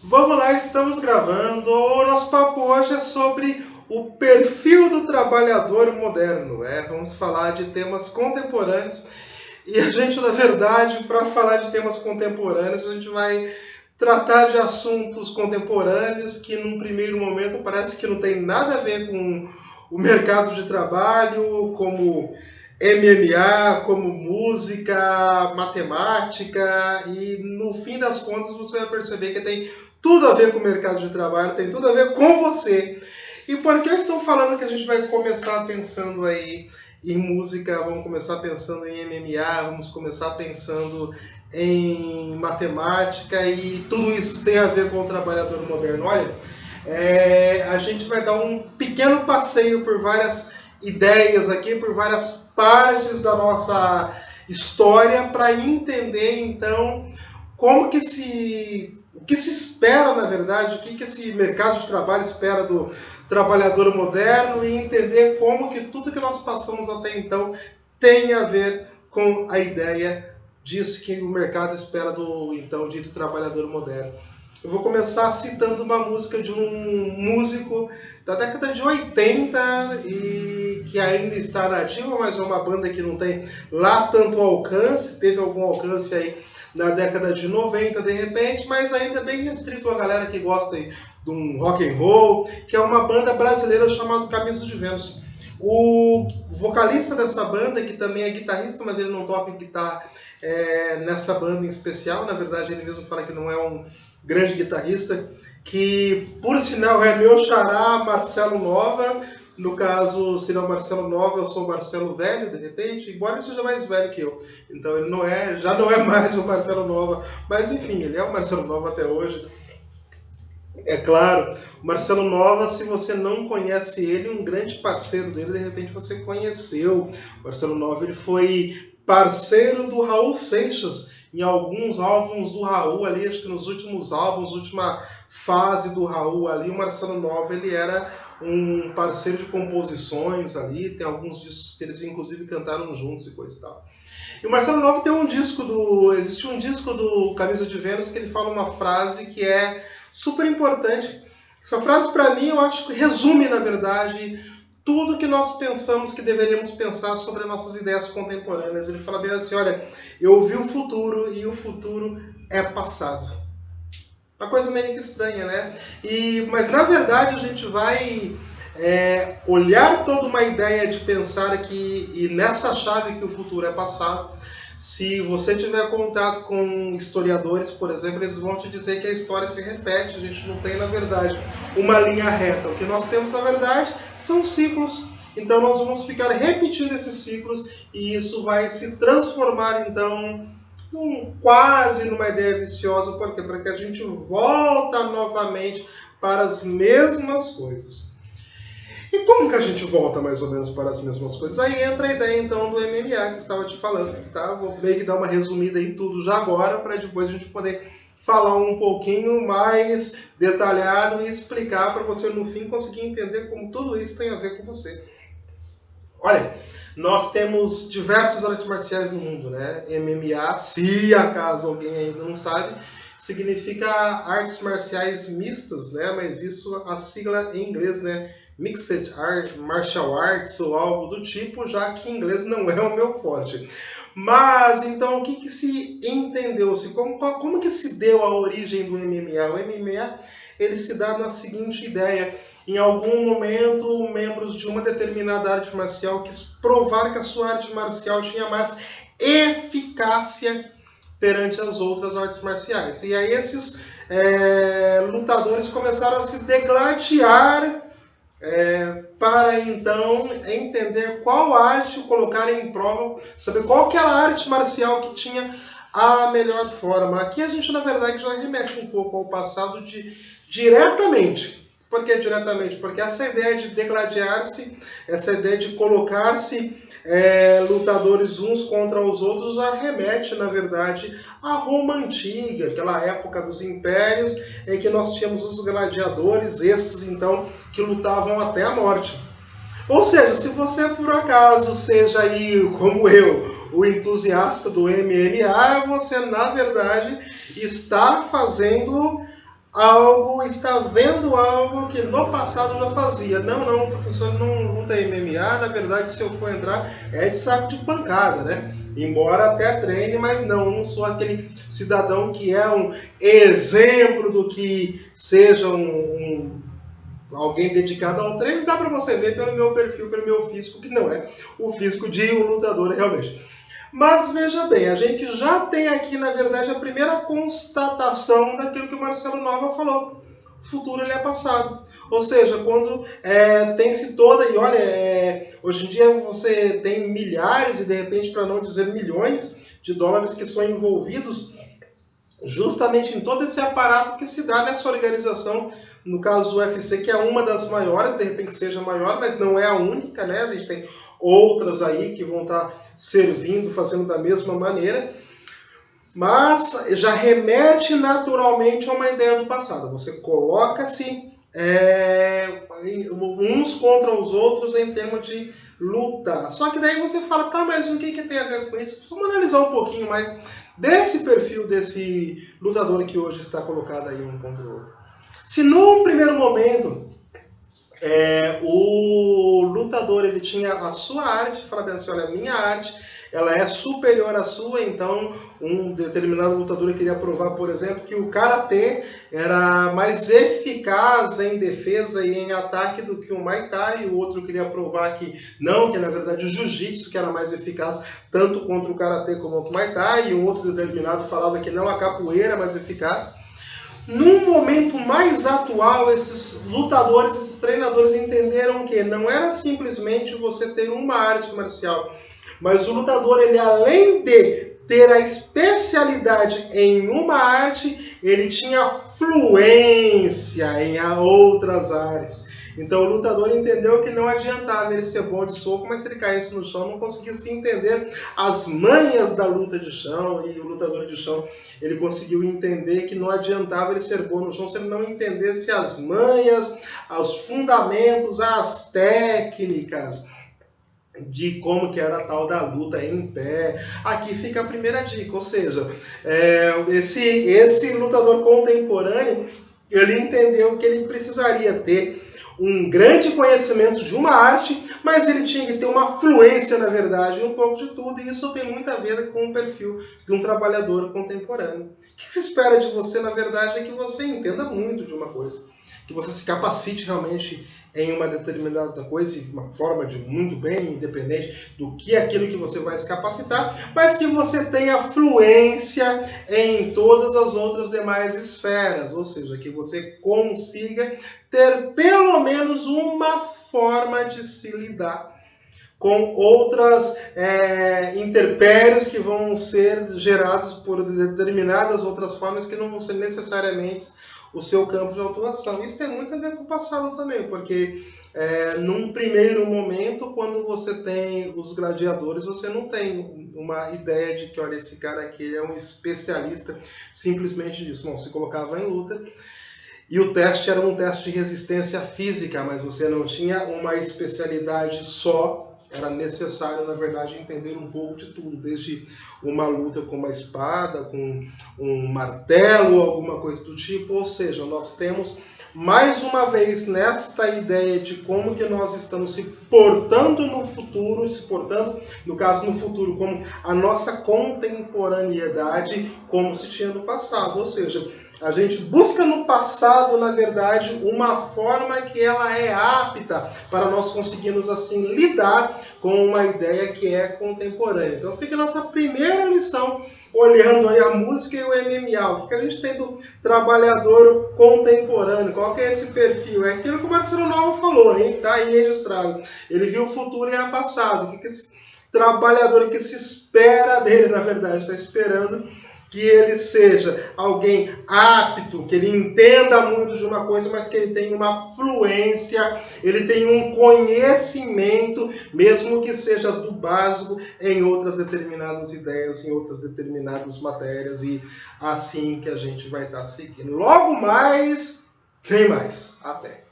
Vamos lá, estamos gravando. O nosso papo hoje é sobre o perfil do trabalhador moderno. Vamos falar de temas contemporâneos. E a gente, na verdade, para falar de temas contemporâneos, a gente vai tratar de assuntos contemporâneos que, num primeiro momento, parece que não tem nada a ver com o mercado de trabalho, como MMA, como música, matemática, e no fim das contas você vai perceber que tem tudo a ver com o mercado de trabalho, tem tudo a ver com você. E por que eu estou falando que a gente vai começar pensando aí em música, vamos começar pensando em MMA, vamos começar pensando em matemática, e tudo isso tem a ver com o trabalhador moderno? Olha, a gente vai dar um pequeno passeio por várias ideias aqui, por várias partes da nossa história, para entender então como que o que se espera, na verdade, o que esse mercado de trabalho espera do trabalhador moderno, e entender como que tudo que nós passamos até então tem a ver com a ideia disso que o mercado espera do então dito trabalhador moderno. Eu vou começar citando uma música de um músico da década de 80 e que ainda está nativa, mas é uma banda que não tem lá tanto alcance, teve algum alcance aí na década de 90 de repente, mas ainda bem restrito a galera que gosta aí de um rock and roll, que é uma banda brasileira chamada Camisa de Vênus. O vocalista dessa banda, que também é guitarrista, mas ele não toca guitarra nessa banda em especial, na verdade ele mesmo fala que não é um grande guitarrista, que por sinal é meu xará Marcelo Nova. No caso, se não Marcelo Nova, eu sou o Marcelo Velho, de repente, embora ele seja mais velho que eu. Então ele já não é mais o Marcelo Nova, mas enfim, ele é o Marcelo Nova até hoje. É claro, o Marcelo Nova, se você não conhece ele, um grande parceiro dele, de repente você conheceu. O Marcelo Nova, ele foi parceiro do Raul Seixas em alguns álbuns do Raul ali, acho que nos últimos álbuns, última fase do Raul ali, o Marcelo Nova, ele era um parceiro de composições ali, tem alguns discos que eles inclusive cantaram juntos e coisa e tal. E o Marcelo Nova tem existe um disco do Camisa de Vênus que ele fala uma frase que é super importante. Essa frase, para mim, eu acho que resume, na verdade, tudo que nós pensamos que deveríamos pensar sobre nossas ideias contemporâneas. Ele fala bem assim, olha, eu vi o futuro e o futuro é passado. Uma coisa meio que estranha, né? Mas, na verdade, a gente vai olhar toda uma ideia de pensar que, e nessa chave que o futuro é passado, se você tiver contato com historiadores, por exemplo, eles vão te dizer que a história se repete, a gente não tem, na verdade, uma linha reta. O que nós temos, na verdade, são ciclos. Então nós vamos ficar repetindo esses ciclos e isso vai se transformar, então, quase numa ideia viciosa. Por quê? Para que a gente volta novamente para as mesmas coisas. E como que a gente volta mais ou menos para as mesmas coisas? Aí entra a ideia então do MMA que eu estava te falando, tá? Vou meio que dar uma resumida em tudo já agora, para depois a gente poder falar um pouquinho mais detalhado e explicar para você no fim conseguir entender como tudo isso tem a ver com você. Olha, nós temos diversas artes marciais no mundo, né? MMA, se acaso alguém ainda não sabe, significa artes marciais mistas, né? Mas isso, a sigla em inglês, né? Mixed Martial Arts ou algo do tipo, já que inglês não é o meu forte. Mas, então, o que se entendeu-se? Como que se deu a origem do MMA? O MMA, ele se dá na seguinte ideia: em algum momento, membros de uma determinada arte marcial quis provar que a sua arte marcial tinha mais eficácia perante as outras artes marciais. E aí esses lutadores começaram a se degladiar para então entender qual arte colocar em prova, saber qual que era a arte marcial que tinha a melhor forma. Aqui a gente, na verdade, já remete um pouco ao passado diretamente. Por que diretamente? Porque essa ideia de degladiar-se, essa ideia de colocar-se lutadores uns contra os outros, já remete, na verdade, à Roma Antiga, aquela época dos impérios, em que nós tínhamos os gladiadores, estes, então, que lutavam até a morte. Ou seja, se você, por acaso, seja aí, como eu, o entusiasta do MMA, você, na verdade, está fazendo algo, está vendo algo que no passado já fazia. Não, professor, não luta MMA, na verdade, se eu for entrar, é de saco de pancada, né? Embora até treine, mas não sou aquele cidadão que é um exemplo do que seja alguém dedicado ao treino. Dá para você ver pelo meu perfil, pelo meu físico, que não é o físico de um lutador realmente. Mas veja bem, a gente já tem aqui, na verdade, a primeira constatação daquilo que o Marcelo Nova falou. O futuro ele é passado. Ou seja, quando tem-se toda, e olha, hoje em dia você tem milhares e de repente, para não dizer milhões de dólares que são envolvidos justamente em todo esse aparato que se dá nessa organização, no caso do UFC, que é uma das maiores, de repente seja maior, mas não é a única, né? A gente tem outras aí que vão estar servindo, fazendo da mesma maneira, mas já remete naturalmente a uma ideia do passado. Você coloca-se uns contra os outros em termos de luta. Só que daí você fala, tá, mas o que tem a ver com isso? Vamos analisar um pouquinho mais desse perfil desse lutador que hoje está colocado aí um contra o outro. Se num primeiro momento o lutador ele tinha a sua arte, fala bem assim, olha, a minha arte ela é superior à sua, então um determinado lutador queria provar, por exemplo, que o karatê era mais eficaz em defesa e em ataque do que o Muay Thai, e o outro queria provar que não, que na verdade o jiu-jitsu que era mais eficaz tanto contra o karatê como o Muay Thai, e o outro determinado falava que não, a capoeira é mais eficaz. Num momento mais atual, esses lutadores, esses treinadores entenderam que não era simplesmente você ter uma arte marcial, mas o lutador, ele além de ter a especialidade em uma arte, ele tinha fluência em outras áreas. Então o lutador entendeu que não adiantava ele ser bom de soco, mas se ele caísse no chão não conseguisse entender as manhas da luta de chão, e o lutador de chão ele conseguiu entender que não adiantava ele ser bom no chão se ele não entendesse as manhas, os fundamentos, as técnicas de como que era a tal da luta em pé. Aqui fica a primeira dica, ou seja, esse lutador contemporâneo, ele entendeu que ele precisaria ter um grande conhecimento de uma arte, mas ele tinha que ter uma fluência, na verdade, um pouco de tudo, e isso tem muito a ver com o perfil de um trabalhador contemporâneo. O que se espera de você, na verdade, é que você entenda muito de uma coisa, que você se capacite realmente em uma determinada coisa, de uma forma de muito bem, independente do que é aquilo que você vai se capacitar, mas que você tenha fluência em todas as outras demais esferas, ou seja, que você consiga ter pelo menos uma forma de se lidar com outras intempéries que vão ser gerados por determinadas outras formas que não vão ser necessariamente o seu campo de atuação. Isso tem muito a ver com o passado também, porque num primeiro momento, quando você tem os gladiadores, você não tem uma ideia de que, olha, esse cara aqui ele é um especialista simplesmente disso. Bom, se colocava em luta, e o teste era um teste de resistência física, mas você não tinha uma especialidade só. Era necessário, na verdade, entender um pouco de tudo, desde uma luta com uma espada, com um martelo, alguma coisa do tipo. Ou seja, nós temos, mais uma vez, nesta ideia de como que nós estamos se portando no futuro, se portando, no caso, no futuro, como a nossa contemporaneidade, como se tinha no passado. Ou seja, a gente busca no passado, na verdade, uma forma que ela é apta para nós conseguirmos, assim, lidar com uma ideia que é contemporânea. Então fica a nossa primeira lição, olhando aí a música e o MMA. O que a gente tem do trabalhador contemporâneo? Qual que é esse perfil? É aquilo que o Marcelo Nova falou, hein? Tá aí registrado. Ele viu o futuro e o passado. O que esse trabalhador que se espera dele, na verdade, está esperando que ele seja alguém apto, que ele entenda muito de uma coisa, mas que ele tenha uma fluência, ele tenha um conhecimento, mesmo que seja do básico, em outras determinadas ideias, em outras determinadas matérias, e assim que a gente vai estar seguindo. Logo mais, tem mais. Até!